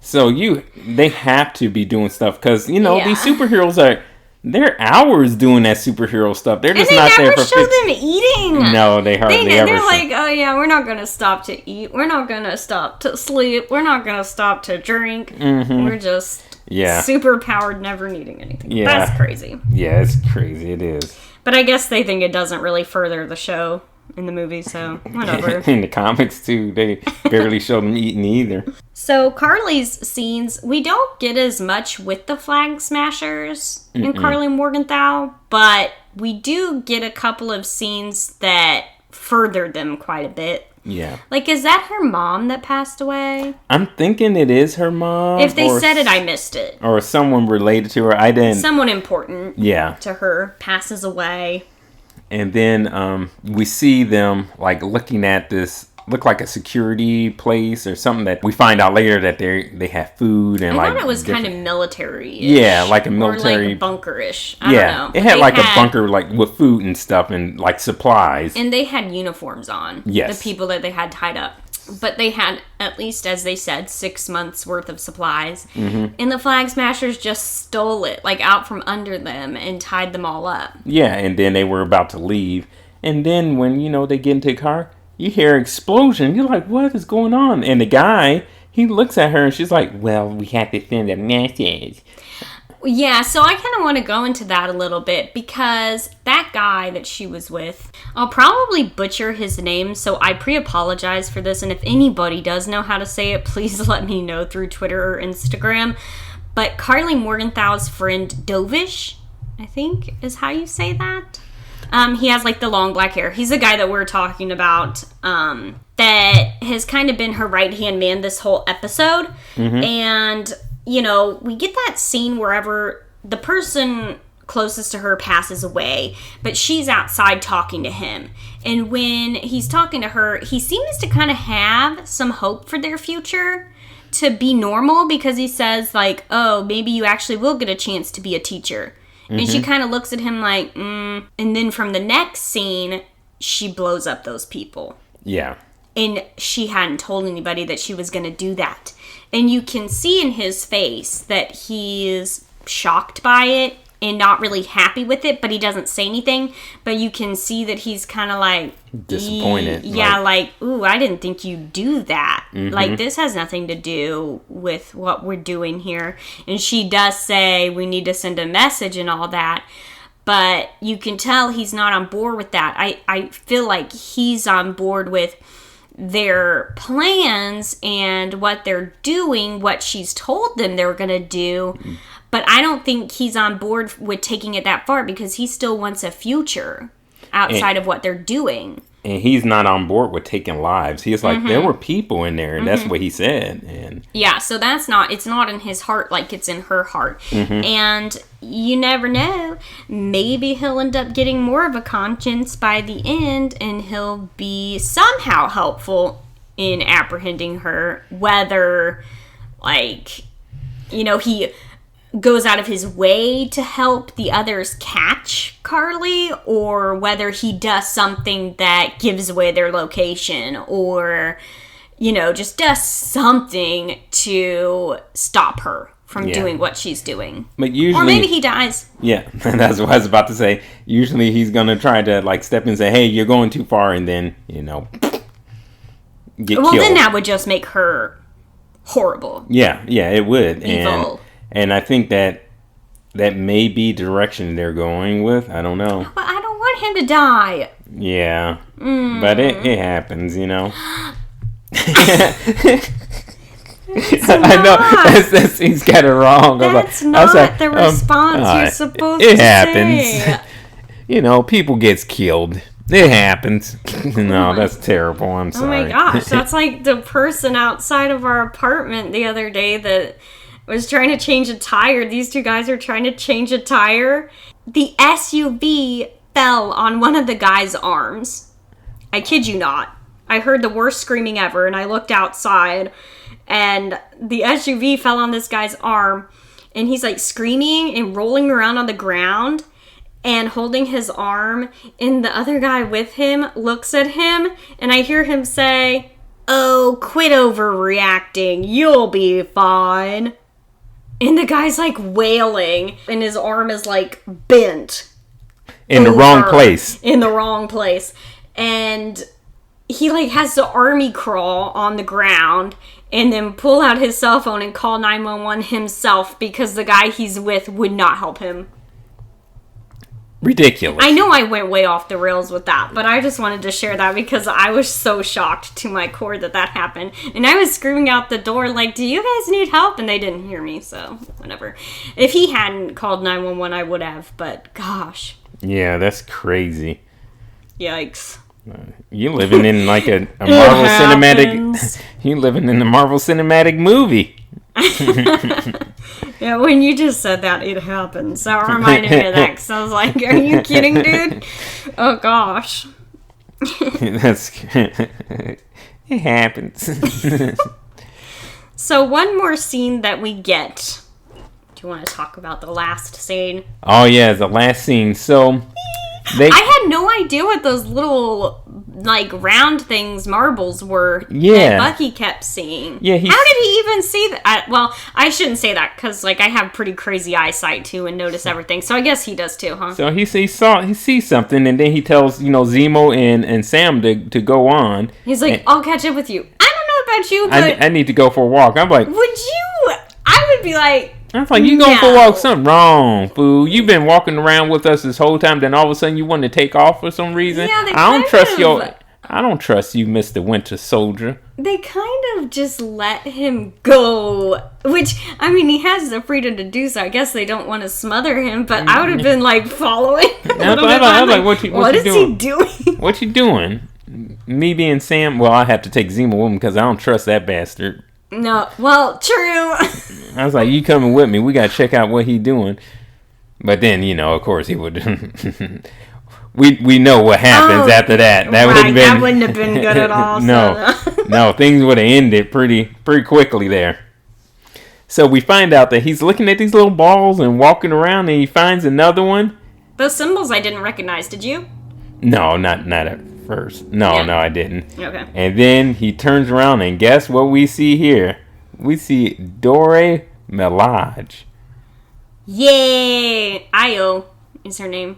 So they have to be doing stuff because these superheroes they're hours doing that superhero stuff. They're just not there for. And they never show them eating. No, they hardly ever. They're like, oh yeah, we're not going to stop to eat. We're not going to stop to sleep. We're not going to stop to drink. We're just super powered, never needing anything. Yeah. That's crazy. Yeah, it's crazy. It is. But I guess they think it doesn't really further the show in the movie, so whatever. In the comics too, they barely show them eating either. So Karli's scenes, we don't get as much with the Flag Smashers in Karli Morgenthau, but we do get a couple of scenes that furthered them quite a bit. Yeah. Like, is that her mom that passed away? I'm thinking it is her mom. If they said it, I missed it. Or someone related to her. I didn't. Someone important. Yeah. To her passes away. And then we see them like looking at this, look like a security place or something that we find out later that they have food and I thought it was kind of military-ish. Yeah, like a military. Or like bunker-ish. I don't know. It had like a bunker like with food and stuff and like supplies. And they had uniforms on. Yes. The people that they had tied up. But they had, at least as they said, 6 months worth of supplies. And the Flag Smashers just stole it, like out from under them and tied them all up. Yeah, and then they were about to leave. And then when, they get into the car, you hear an explosion. You're like, what is going on? And the guy, he looks at her and she's like, well, we have to send a message. Yeah, so I kind of want to go into that a little bit because that guy that she was with, I'll probably butcher his name, so I pre-apologize for this, and if anybody does know how to say it, please let me know through Twitter or Instagram. But Karli Morgenthau's friend Dovish, I think is how you say that. He has like the long black hair. He's the guy that we're talking about that has kind of been her right-hand man this whole episode. Mm-hmm. And we get that scene wherever the person closest to her passes away, but she's outside talking to him. And when he's talking to her, he seems to kind of have some hope for their future to be normal because he says, like, oh, maybe you actually will get a chance to be a teacher. Mm-hmm. And she kind of looks at him like, And then from the next scene, she blows up those people. Yeah. And she hadn't told anybody that she was going to do that. And you can see in his face that he's shocked by it and not really happy with it, but he doesn't say anything. But you can see that he's kind of like... disappointed. Yeah, like, ooh, I didn't think you'd do that. Mm-hmm. Like, this has nothing to do with what we're doing here. And she does say we need to send a message and all that. But you can tell he's not on board with that. I feel like he's on board with their plans and what they're doing, what she's told them they're going to do. But I don't think he's on board with taking it that far because he still wants a future outside of what they're doing. And he's not on board with taking lives. He's like, there were people in there, and that's what he said. And yeah, so it's not in his heart like it's in her heart. Mm-hmm. And you never know. Maybe he'll end up getting more of a conscience by the end, and he'll be somehow helpful in apprehending her. Whether, like, he goes out of his way to help the others catch Karli, or whether he does something that gives away their location, or, just does something to stop her from doing what she's doing. But usually, or maybe he dies. Yeah, that's what I was about to say. Usually he's going to try to, like, step in and say, hey, you're going too far, and then, get killed. Well, then that would just make her horrible. Yeah, it would. Evil. And I think that may be the direction they're going with. I don't know. But I don't want him to die. Yeah. But it happens, I know. He's got it wrong. That's not the response you're supposed to say. It happens. People gets killed. It happens. No, that's terrible. I'm sorry. Oh my gosh. That's like the person outside of our apartment the other day that was trying to change a tire. These two guys are trying to change a tire. The SUV fell on one of the guy's arms. I kid you not. I heard the worst screaming ever, and I looked outside, and the SUV fell on this guy's arm, and he's like screaming and rolling around on the ground and holding his arm, and the other guy with him looks at him, and I hear him say, "Oh, quit overreacting. You'll be fine." And the guy's like wailing, and his arm is like bent. In the wrong place. In the wrong place. And he like has to army crawl on the ground and then pull out his cell phone and call 911 himself because the guy he's with would not help him. Ridiculous. I know I went way off the rails with that, but I just wanted to share that because I was so shocked to my core that happened. And I was screaming out the door like, do you guys need help? And they didn't hear me, so whatever. If he hadn't called 911, I would have, but gosh. Yeah, that's crazy. Yikes. You living in like a Marvel cinematic... You living in a Marvel cinematic movie. Yeah, when you just said that, it happens. That reminded me of that, because I was like, are you kidding, dude? Oh, gosh. It happens. So, one more scene that we get. Do you want to talk about the last scene? Oh, yeah, the last scene. So... I had no idea what those little like, round things marbles were Yeah. that Bucky kept seeing. Yeah, how did he even see that? Well, I shouldn't say that, because, like, I have pretty crazy eyesight, too, and notice everything. So I guess he does, too, huh? So he sees something, and then he tells, Zemo and Sam to go on. He's like, I'll catch up with you. I don't know about you, but... I need to go for a walk. I'm like... Would you... I would be like... I was like, you going for a walk? Something wrong, fool. You've been walking around with us this whole time, then all of a sudden you want to take off for some reason? Yeah, I don't trust you, Mr. Winter Soldier. They kind of just let him go. Which, I mean, he has the freedom to do so. I guess they don't want to smother him, but I would have been, like, following. I was like, what is he doing? What you doing? Me being Sam, well, I have to take Zemo with him because I don't trust that bastard. No, well, true. I was like, you coming with me? We got to check out what he doing. But then, of course he would... We know what happens after that. That wouldn't have been good at all. No, things would have ended pretty quickly there. So we find out that he's looking at these little balls and walking around, and he finds another one. Those symbols I didn't recognize. Did you? No, not at first. No, I didn't. Okay. And then he turns around, and guess what we see here? We see Dora Milaje. Yay! Io is her name.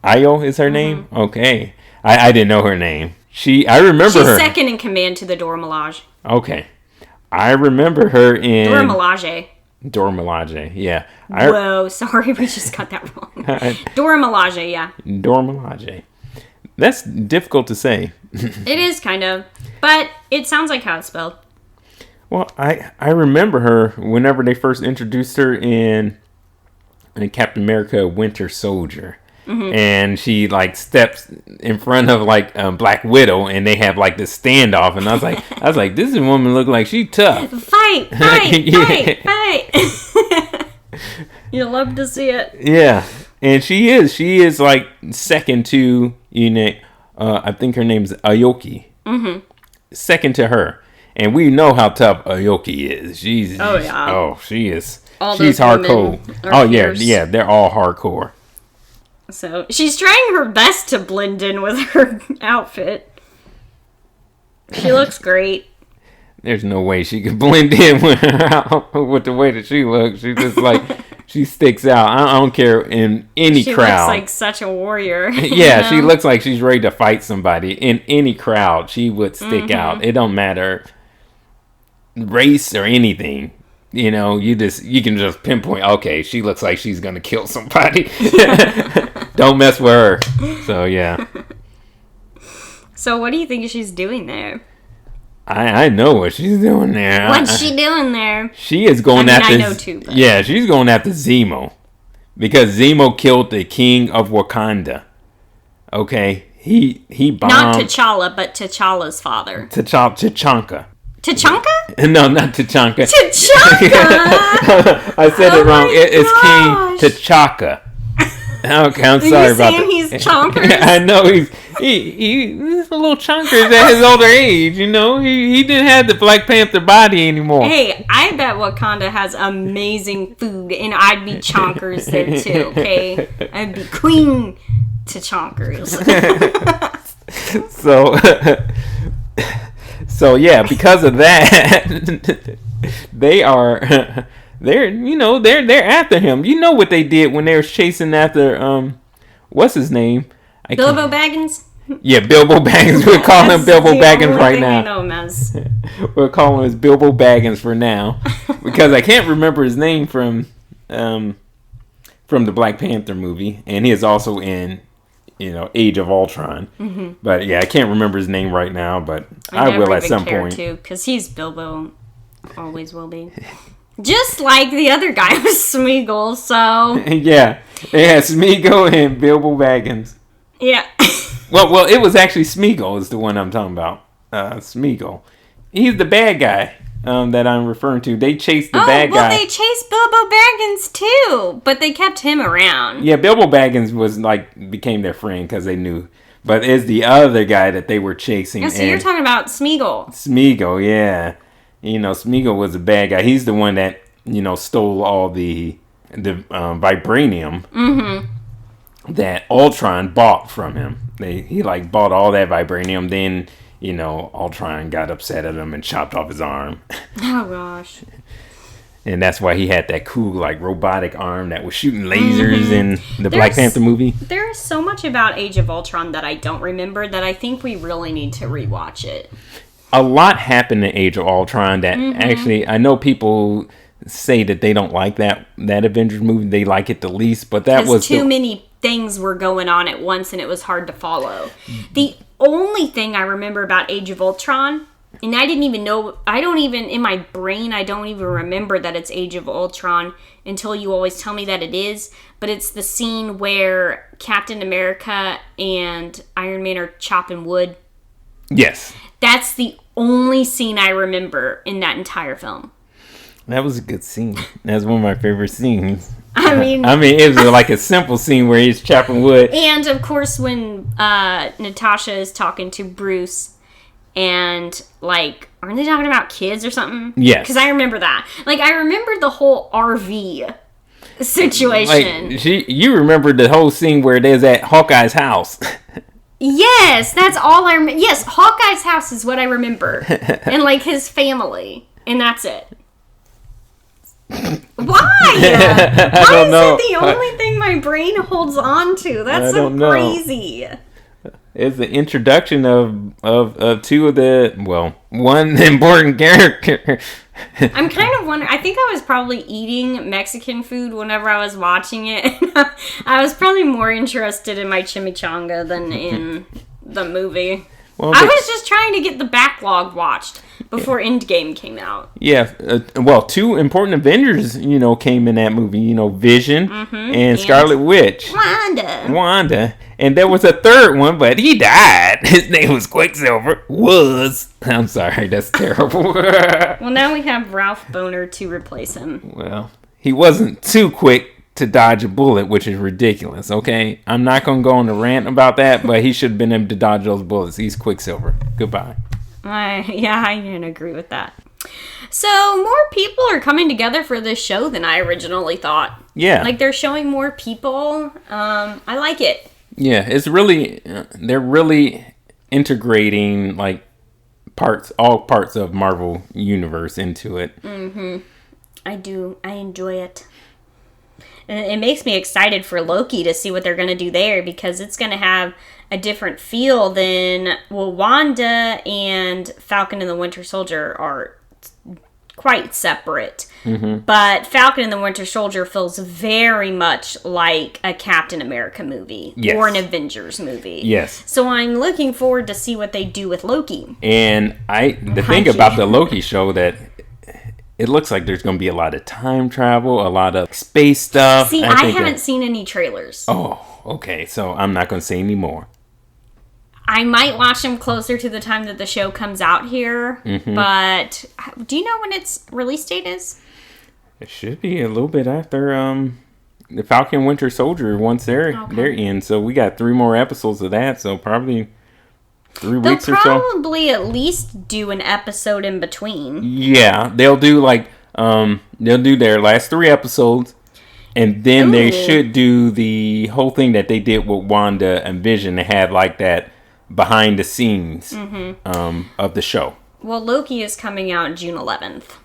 Io is her name? Okay. I didn't know her name. I remember her. She's second in command to the Dora Milaje. Okay. I remember her in... Dora Milaje. Dora Milaje, yeah. Whoa, sorry, we just got that wrong. Dora Milaje, yeah. Dora Milaje. That's difficult to say. It is, kind of. But it sounds like how it's spelled. Well, I remember her whenever they first introduced her in Captain America Winter Soldier. Mm-hmm. And she like steps in front of like Black Widow, and they have like this standoff. And I was like, this woman look like she tough. Fight! You love to see it. Yeah, and she is like second to I think her name's Aoki. Mm-hmm. Second to her, and we know how tough Aoki is. She is she's hardcore. Oh fierce. yeah, they're all hardcore. So, she's trying her best to blend in with her outfit. She looks great. There's no way she could blend in with the way that she looks. She's just like, she sticks out. I don't care in any crowd. She looks like such a warrior. Yeah, she looks like she's ready to fight somebody. In any crowd, she would stick out. It don't matter race or anything. You can just pinpoint, okay, she looks like she's going to kill somebody. Don't mess with her. So, yeah. So, what do you think she's doing there? I know what she's doing there. What's she doing there? She is going after... I know too. But... Yeah, she's going after Zemo. Because Zemo killed the king of Wakanda. Okay? He bombed... Not T'Challa, but T'Challa's father. T'Chaka. T'Chaka? No, not T'Chaka. T'Chaka! I said it wrong. It's King T'Chaka. Okay, I'm sorry about that. He's chonkers? I know he's a little chonkers at his older age. He didn't have the Black Panther body anymore. Hey, I bet Wakanda has amazing food, and I'd be chonkers there too. Okay, I'd be queen to chonkers. So yeah, because of that, they're after him. You know what they did when they were chasing after what's his name? Bilbo Baggins? Yeah, Bilbo Baggins. We're calling him Bilbo Baggins right now. I know him as. We're calling him Bilbo Baggins for now because I can't remember his name from the Black Panther movie, and he is also in Age of Ultron. Mm-hmm. But yeah, I can't remember his name right now, but I will at some point. Too, because he's Bilbo, always will be. Just like the other guy was Smeagol, so... Yeah, they had Smeagol and Bilbo Baggins. Yeah. Well, it was actually Smeagol is the one I'm talking about. Smeagol. He's the bad guy that I'm referring to. They chased the bad guy. Oh, well, they chased Bilbo Baggins, too, but they kept him around. Yeah, Bilbo Baggins became their friend because they knew. But it's the other guy that they were chasing. Yeah, so you're talking about Smeagol. Smeagol, yeah. Smeagol was a bad guy. He's the one that, stole all the vibranium. Mm-hmm. that Ultron bought from him. He like bought all that vibranium. Then Ultron got upset at him and chopped off his arm. Oh gosh. And that's why he had that cool, like, robotic arm that was shooting lasers in the Black Panther movie. There's so much about Age of Ultron that I don't remember that I think we really need to rewatch it. A lot happened in Age of Ultron that actually, I know people say that they don't like that Avengers movie. They like it the least, but that was too many things were going on at once and it was hard to follow. The only thing I remember about Age of Ultron... And I didn't even know, in my brain, I don't even remember that it's Age of Ultron until you always tell me that it is. But it's the scene where Captain America and Iron Man are chopping wood. Yes. That's the only scene I remember in that entire film. That was a good scene. That's one of my favorite scenes. I mean, it was like a simple scene where he's chopping wood. And, of course, when Natasha is talking to Bruce... And, like, aren't they talking about kids or something? Yes. Because I remember that. Like, I remember the whole RV situation. Like, you remember the whole scene where there's at Hawkeye's house. Yes, that's all I remember. Yes, Hawkeye's house is what I remember. And, like, his family. And that's it. Why? I don't know. Is it the only thing my brain holds on to? That's so crazy. It's the introduction of two of one important character. I'm kind of wondering, I think I was probably eating Mexican food whenever I was watching it. I was probably more interested in my chimichanga than in the movie. Well, I was just trying to get the backlog watched before Endgame came out. Yeah, two important Avengers, came in that movie. Vision and Scarlet Witch. Wanda. And there was a third one, but he died. His name was Quicksilver. I'm sorry, that's terrible. Well, now we have Ralph Boner to replace him. Well, he wasn't too quick to dodge a bullet, which is ridiculous, okay? I'm not going to go on a rant about that, but he should have been able to dodge those bullets. He's Quicksilver. Goodbye. I can agree with that. So, more people are coming together for this show than I originally thought. Yeah. Like, they're showing more people. I like it. Yeah, it's really... they're really integrating, like, all parts of Marvel Universe into it. Mm-hmm. I do. I enjoy it. And it makes me excited for Loki to see what they're going to do there because it's going to have a different feel than... Well, Wanda and Falcon and the Winter Soldier are quite separate. Mm-hmm. But Falcon and the Winter Soldier feels very much like a Captain America movie. Yes. Or an Avengers movie. Yes. So I'm looking forward to see what they do with Loki. And the thing about the Loki show that... It looks like there's going to be a lot of time travel, a lot of space stuff. See, I haven't seen any trailers. Oh, okay. So I'm not going to say any more. I might watch them closer to the time that the show comes out here. Mm-hmm. But do you know when its release date is? It should be a little bit after the Falcon Winter Soldier once they're in. So we got 3 more episodes of that. So probably... 3 weeks or so. They'll probably at least do an episode in between. Yeah, they'll do they'll do their last 3 episodes, and then they should do the whole thing that they did with Wanda and Vision. They had like that behind the scenes of the show. Well, Loki is coming out June 11th.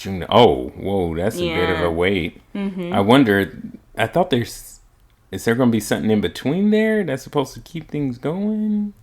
Whoa, that's a bit of a wait. Mm-hmm. I wonder. I thought is there going to be something in between there that's supposed to keep things going?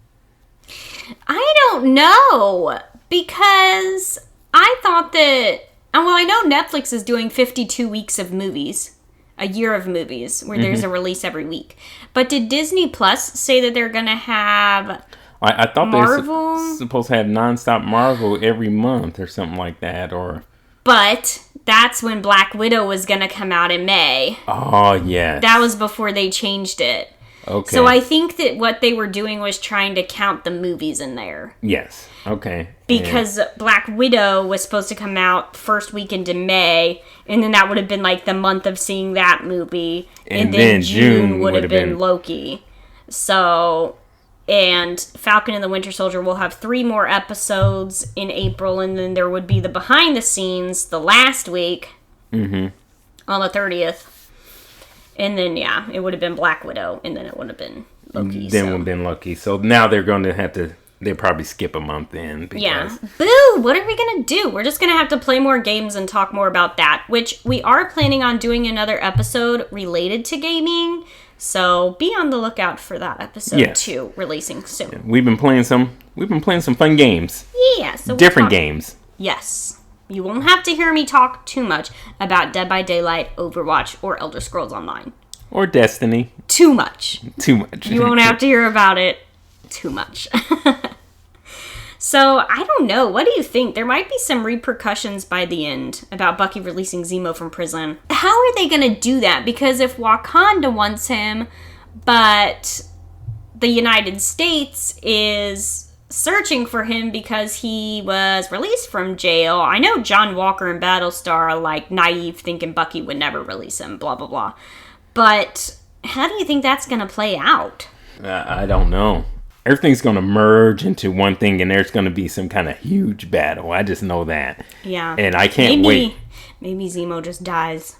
I don't know, because I thought that... Well, I know Netflix is doing 52 weeks of movies, a year of movies, where there's a release every week. But did Disney Plus say that they're going to have I thought Marvel? They're supposed to have nonstop Marvel every month or something like that, or... But that's when Black Widow was going to come out in May. Oh, yeah. That was before they changed it. Okay. So I think that what they were doing was trying to count the movies in there. Yes. Okay. Because Black Widow was supposed to come out first weekend in May, and then that would have been like the month of seeing that movie, and then June would have been Loki. So, and Falcon and the Winter Soldier will have 3 more episodes in April, and then there would be the behind the scenes the last week on the 30th. And then, yeah, it would have been Black Widow, and then it would have been Loki. Then would have been Loki. So now they're going to have to... They'll probably skip a month in. Because... Yeah. Boo! What are we going to do? We're just going to have to play more games and talk more about that, which we are planning on doing another episode related to gaming. So be on the lookout for that episode too, releasing soon. Yeah, we've been playing some fun games. Yeah. So different games. Yes. You won't have to hear me talk too much about Dead by Daylight, Overwatch, or Elder Scrolls Online. Or Destiny. Too much. Too much. You won't have to hear about it too much. So, I don't know. What do you think? There might be some repercussions by the end about Bucky releasing Zemo from prison. How are they going to do that? Because if Wakanda wants him, but the United States is searching for him because he was released from jail. I know John Walker and Battlestar are like naive, thinking Bucky would never release him, blah, blah, blah. But how do you think that's going to play out? I don't know. Everything's going to merge into one thing, and there's going to be some kind of huge battle. I just know that. Yeah. And I can't wait. Maybe Zemo just dies.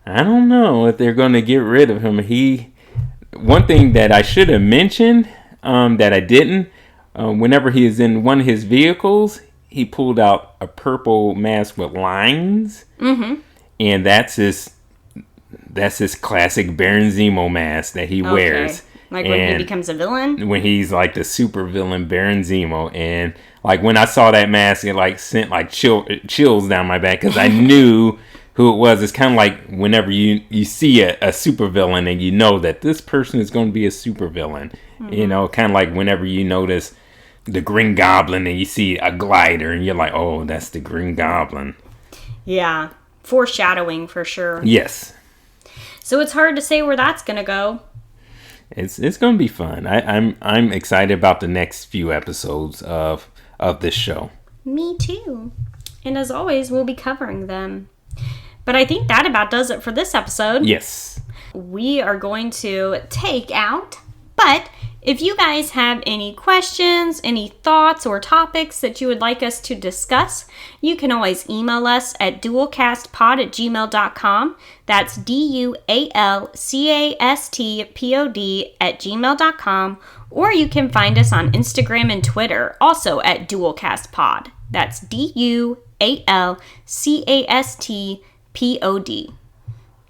I don't know if they're going to get rid of him. One thing that I should have mentioned that I didn't, whenever he is in one of his vehicles, he pulled out a purple mask with lines. Mm-hmm. And that's his classic Baron Zemo mask that he wears. Like when he becomes a villain? When he's like the super villain Baron Zemo. And like when I saw that mask, it like sent like chills down my back because I knew who it was. It's kind of like whenever you see a super villain and you know that this person is going to be a super villain. Mm-hmm. You know, kind of like whenever you notice the Green Goblin and you see a glider and you're like, oh, that's the Green Goblin. Yeah. Foreshadowing for sure. Yes. So it's hard to say where that's going to go. It's going to be fun. I'm excited about the next few episodes of this show. Me too. And as always, we'll be covering them. But I think that about does it for this episode. Yes. We are going to take out, but if you guys have any questions, any thoughts or topics that you would like us to discuss, you can always email us at dualcastpod@gmail.com. That's dualcastpod@gmail.com. Or you can find us on Instagram and Twitter, also at dualcastpod. That's dualcastpod.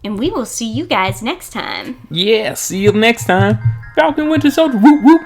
And we will see you guys next time. Yeah, see you next time. Falcon Winter Soldier, whoop whoop.